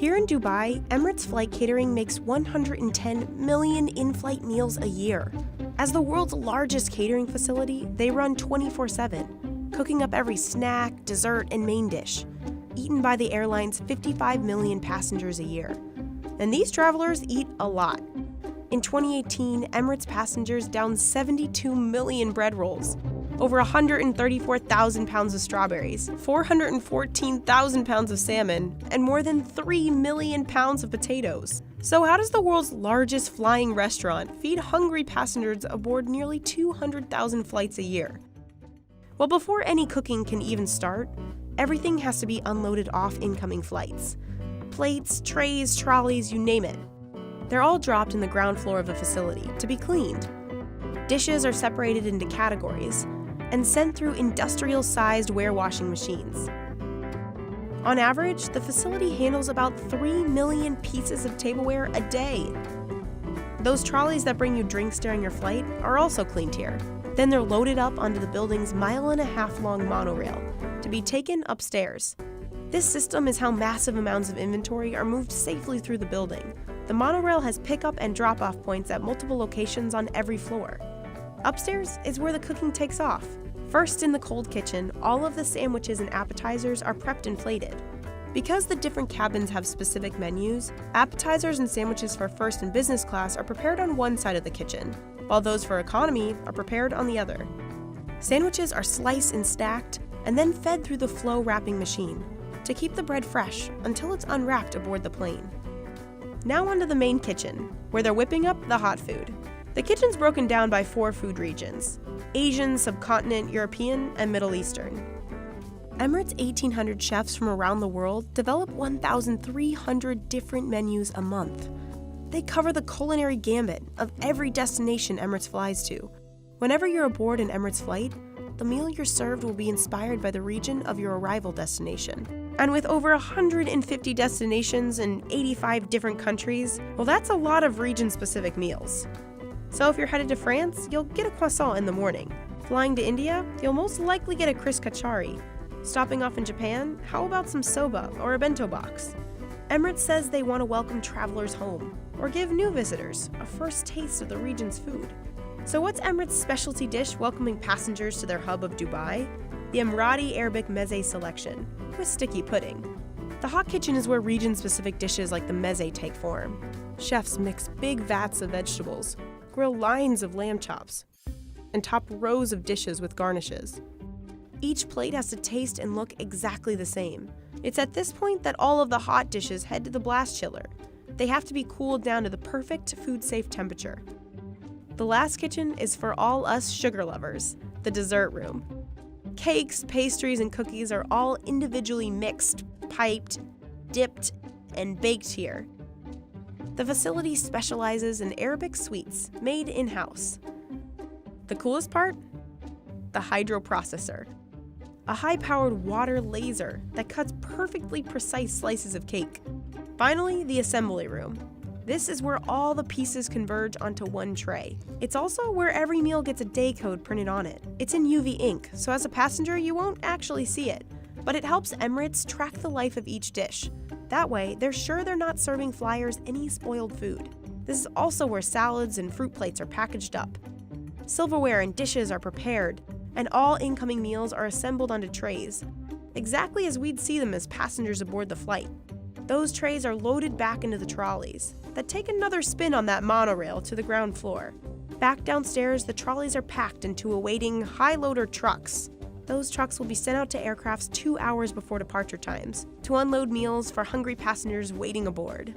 Here in Dubai, Emirates Flight Catering makes 110 million in-flight meals a year. As the world's largest catering facility, they run 24/7, cooking up every snack, dessert, and main dish, eaten by the airline's 55 million passengers a year. And these travelers eat a lot. In 2018, Emirates passengers downed 72 million bread rolls, over 134,000 pounds of strawberries, 414,000 pounds of salmon, and more than 3 million pounds of potatoes. So how does the world's largest flying restaurant feed hungry passengers aboard nearly 200,000 flights a year? Well, before any cooking can even start, everything has to be unloaded off incoming flights. Plates, trays, trolleys, you name it. They're all dropped in the ground floor of the facility to be cleaned. Dishes are separated into categories and sent through industrial-sized warewashing machines. On average, the facility handles about 3 million pieces of tableware a day. Those trolleys that bring you drinks during your flight are also cleaned here. Then they're loaded up onto the building's 1.5-mile-long monorail to be taken upstairs. This system is how massive amounts of inventory are moved safely through the building. The monorail has pickup and drop-off points at multiple locations on every floor. Upstairs is where the cooking takes off. First, in the cold kitchen, all of the sandwiches and appetizers are prepped and plated. Because the different cabins have specific menus, appetizers and sandwiches for first and business class are prepared on one side of the kitchen, while those for economy are prepared on the other. Sandwiches are sliced and stacked, and then fed through the flow wrapping machine to keep the bread fresh until it's unwrapped aboard the plane. Now onto the main kitchen, where they're whipping up the hot food. The kitchen's broken down by 4 food regions: Asian, subcontinent, European, and Middle Eastern. Emirates' 1,800 chefs from around the world develop 1,300 different menus a month. They cover the culinary gambit of every destination Emirates flies to. Whenever you're aboard an Emirates flight, the meal you're served will be inspired by the region of your arrival destination. And with over 150 destinations in 85 different countries, well, that's a lot of region-specific meals. So if you're headed to France, you'll get a croissant in the morning. Flying to India, you'll most likely get a Chris Kachari. Stopping off in Japan, how about some soba or a bento box? Emirates says they want to welcome travelers home, or give new visitors a first taste of the region's food. So what's Emirates' specialty dish welcoming passengers to their hub of Dubai? The Emirati Arabic meze selection, with sticky pudding. The hot kitchen is where region-specific dishes like the meze take form. Chefs mix big vats of vegetables, grill lines of lamb chops, and top rows of dishes with garnishes. Each plate has to taste and look exactly the same. It's at this point that all of the hot dishes head to the blast chiller. They have to be cooled down to the perfect food-safe temperature. The last kitchen is for all us sugar lovers, the dessert room. Cakes, pastries, and cookies are all individually mixed, piped, dipped, and baked here. The facility specializes in Arabic sweets made in-house. The coolest part? The hydroprocessor, a high-powered water laser that cuts perfectly precise slices of cake. Finally, the assembly room. This is where all the pieces converge onto one tray. It's also where every meal gets a day code printed on it. It's in UV ink, so as a passenger you won't actually see it, but it helps Emirates track the life of each dish. That way, they're sure they're not serving flyers any spoiled food. This is also where salads and fruit plates are packaged up. Silverware and dishes are prepared, and all incoming meals are assembled onto trays, exactly as we'd see them as passengers aboard the flight. Those trays are loaded back into the trolleys that take another spin on that monorail to the ground floor. Back downstairs, the trolleys are packed into awaiting high-loader trucks. Those trucks will be sent out to aircrafts 2 hours before departure times to unload meals for hungry passengers waiting aboard.